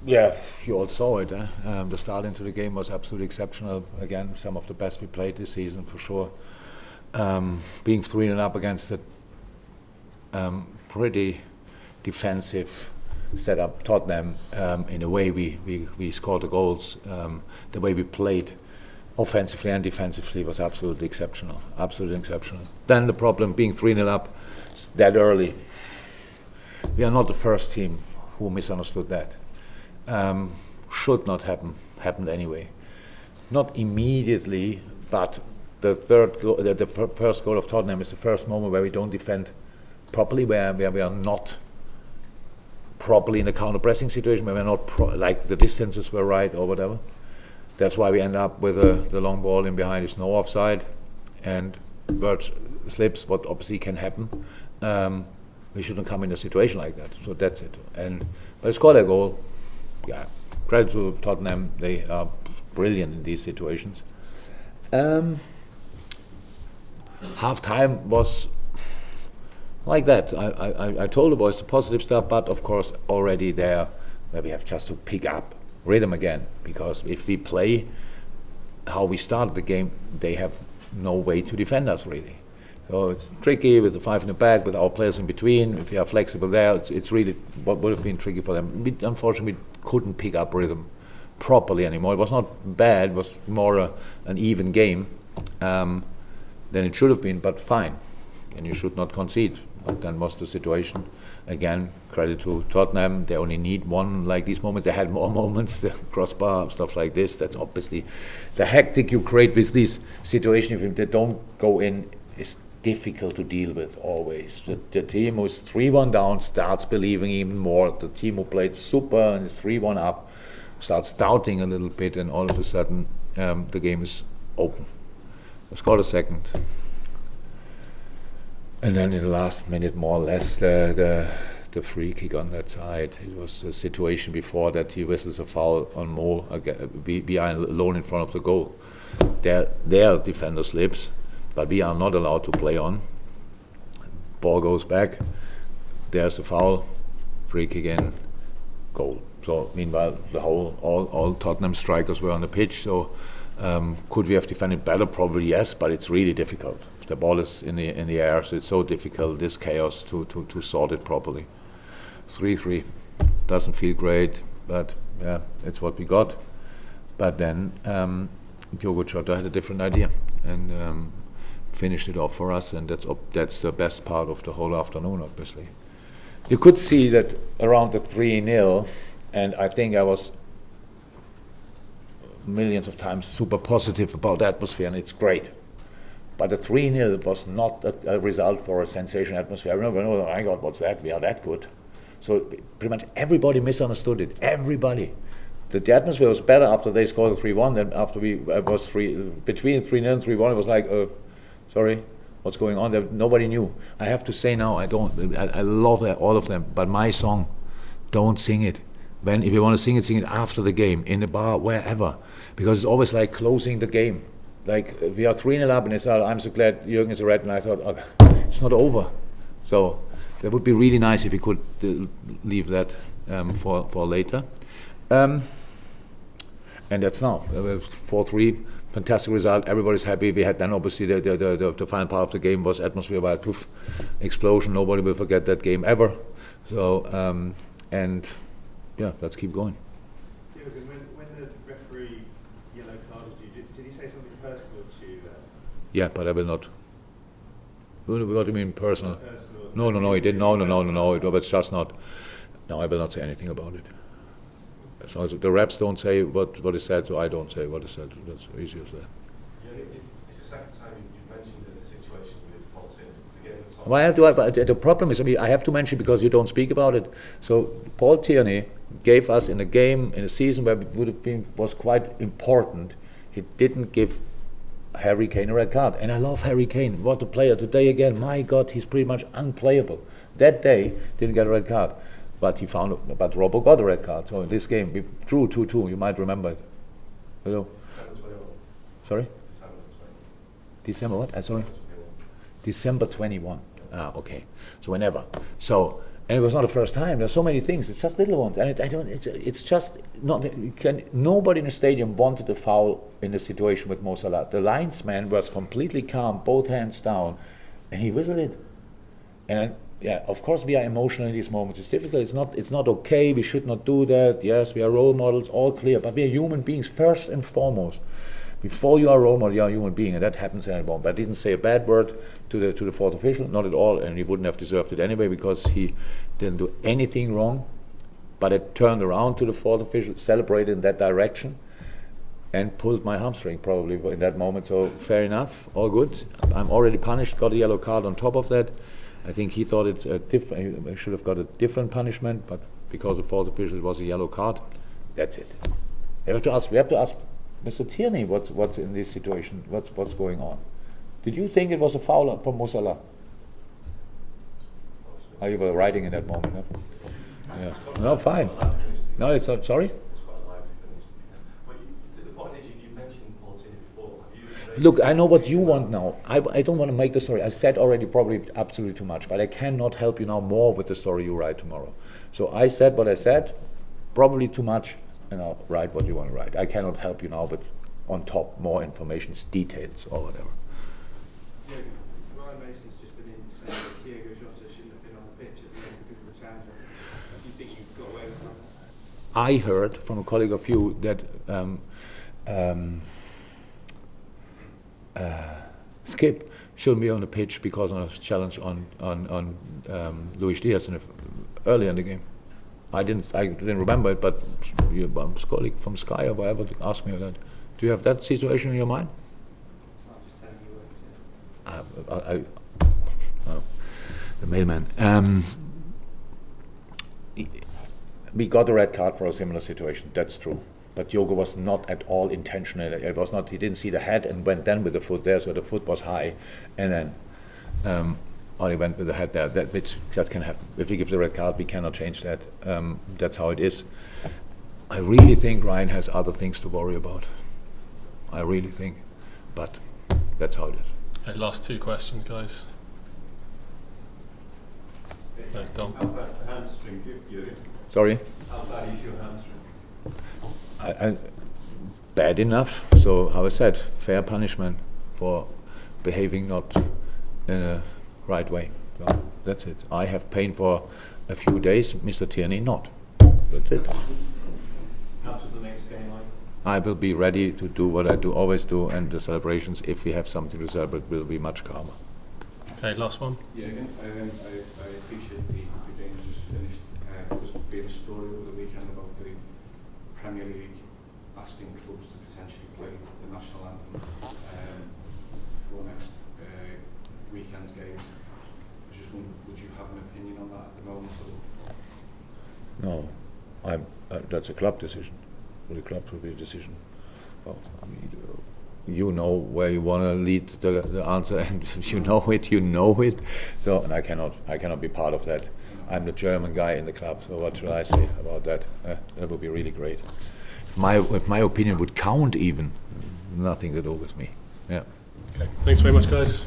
Yeah, you all saw it. The start into the game was absolutely exceptional. Again, some of the best we played this season for sure. Being 3-0 up against a pretty defensive setup Tottenham, in a way we scored the goals. The way we played offensively and defensively was absolutely exceptional. Absolutely exceptional. Then the problem being 3-0 up that early. We are not the first team who misunderstood that. Should not happened anyway. Not immediately, but the first goal of Tottenham is the first moment where we don't defend properly, where we are not properly in the counter-pressing situation, where we're not like the distances were right or whatever. That's why we end up with the long ball in behind is no offside, and Birch slips, what obviously can happen. We shouldn't come in a situation like that, so that's it. But score their goal. Yeah, credit to Tottenham, they are brilliant in these situations. Half time was like that. I told the boys the positive stuff, but of course already there where we have just to pick up rhythm again, because if we play how we started the game, they have no way to defend us really. So it's tricky with the 5 in the back, with our players in between. If you are flexible there, it's really what would have been tricky for them. Unfortunately, we couldn't pick up rhythm properly anymore. It was not bad, it was more an even game than it should have been, but fine. And you should not concede. But then was the situation. Again, credit to Tottenham. They only need one like these moments. They had more moments, the crossbar, stuff like this. That's obviously the hectic you create with these situations. If they don't go in, is difficult to deal with always. The team who's 3-1 down starts believing even more. The team who played super and is 3-1 up starts doubting a little bit, and all of a sudden the game is open. They scored a second. And then in the last minute, more or less, the free kick on that side. It was a situation before that he whistles a foul on Mo. We are alone in front of the goal. Their defender slips, but we are not allowed to play on. Ball goes back. There's a foul. Free kick in. Goal. So meanwhile, all Tottenham strikers were on the pitch. So could we have defended better? Probably yes, but it's really difficult. The ball is in the air, so it's so difficult, this chaos, to sort it properly. 3-3 doesn't feel great, but yeah, it's what we got. But then Diogo Jota had a different idea and finished it off for us, and that's the best part of the whole afternoon, obviously. You could see that around the 3-0, and I think I was millions of times super positive about the atmosphere, and it's great. But the 3-0 was not a result for a sensational atmosphere. I remember, oh my God, what's that? We are that good. So pretty much everybody misunderstood it. Everybody. The atmosphere was better after they scored the 3-1 than after we was between 3-0 and 3-1. It was like, sorry, what's going on? Nobody knew. I have to say now, I love all of them. But my song, don't sing it. If you want to sing it after the game, in the bar, wherever, because it's always like closing the game. Like we are 3-0 up, and it's I'm so glad Jurgen is a red, and I thought, okay, it's not over. So that would be really nice if we could leave that for later. And that's now 4-3, fantastic result. Everybody's happy. We had then obviously the final part of the game was atmosphere by a poof explosion. Nobody will forget that game ever. So and yeah, let's keep going. When the referee yellow carded you, did he say something personal to you there? Yeah, but I will not. What do you mean personal? No, he didn't. No, it was just not. No, I will not say anything about it. So the reps don't say what is said, so I don't say what is said. That's easy as that. Yeah, it's the second time you've mentioned the situation with Paul Tierney. Well, I have to, but the problem is, I have to mention because you don't speak about it. So Paul Tierney gave us in a game, in a season where it was quite important, he didn't give Harry Kane a red card. And I love Harry Kane. What a player. Today again, my God, he's pretty much unplayable. That day, didn't get a red card. But but Robbo got a red card. So in this game, we drew 2-2. You might remember it. Hello? Sorry? December what? Sorry? December 21. Ah, okay. So whenever. So And it was not the first time. There's so many things. It's just little ones, and it's just not. Nobody in the stadium wanted a foul in the situation with Mo Salah. The linesman was completely calm, both hands down, and he whistled it. And yeah, of course we are emotional in these moments. It's difficult. It's not okay. We should not do that. Yes, we are role models, all clear. But we are human beings first and foremost. Before you are a role model, you are a human being, and that happens in a moment. But I didn't say a bad word to the fourth official, not at all, and he wouldn't have deserved it anyway because he didn't do anything wrong. But I turned around to the fourth official, celebrated in that direction, and pulled my hamstring probably in that moment. So fair enough, all good. I'm already punished, got a yellow card on top of that. I think he thought it I should have got a different punishment, but because the fourth official was a yellow card, that's it. We have to ask Mr. Tierney what's in this situation, what's going on. Did you think it was a foul from Mo Salah? Oh, you were writing in that moment, huh? Yeah. No, fine. No, it's not, sorry? Look, I know what you want now. I don't want to make the story. I said already probably absolutely too much, but I cannot help you now more with the story you write tomorrow. So I said what I said, probably too much, and I'll write what you want to write. I cannot help you now with on top more information, details or whatever. Yeah, Ryan Mason's just been in saying that Thiago Jota shouldn't have been on the pitch at the end because of the challenge. Do you think you've got away with that? I heard from a colleague of you that Skip shouldn't be on the pitch because of a challenge on Luis Diaz earlier in the game. I didn't remember it, but your colleague from Sky or whatever asked me that. Do you have that situation in your mind? I'm just telling you what he said. The mailman. We got a red card for a similar situation. That's true. But Diogo was not at all intentional. It was not. He didn't see the head and went then with the foot there, so the foot was high, and then or he went with the head there. That can happen. If he gives a red card, we cannot change that. That's how it is. I really think Ryan has other things to worry about. I really think, but that's how it is. Okay, last two questions, guys. Dom. How bad the hamstring, Jurgen? Sorry? How bad is your hamstring? Bad enough. So, how I said, fair punishment for behaving not in a right way. So that's it. I have pain for a few days. Mr. Tierney not. That's it. How's the next game like? I will be ready to do what I always do, and the celebrations, if we have something to celebrate, will be much calmer. Okay, last one. Yeah, again, I appreciate the game's just finished. There's been a story over the weekend about the Premier League asking clubs to potentially play the national anthem for next weekend's games. I was just wondering, would you have an opinion on that at the moment? No, that's a club decision. The club will be a decision. Well, you know where you want to lead the answer, and you know it. So, and I cannot be part of that. I'm the German guy in the club. So what should I say about that? That would be really great. If my opinion would count, even nothing to do with me. Yeah. Okay. Thanks very much, guys.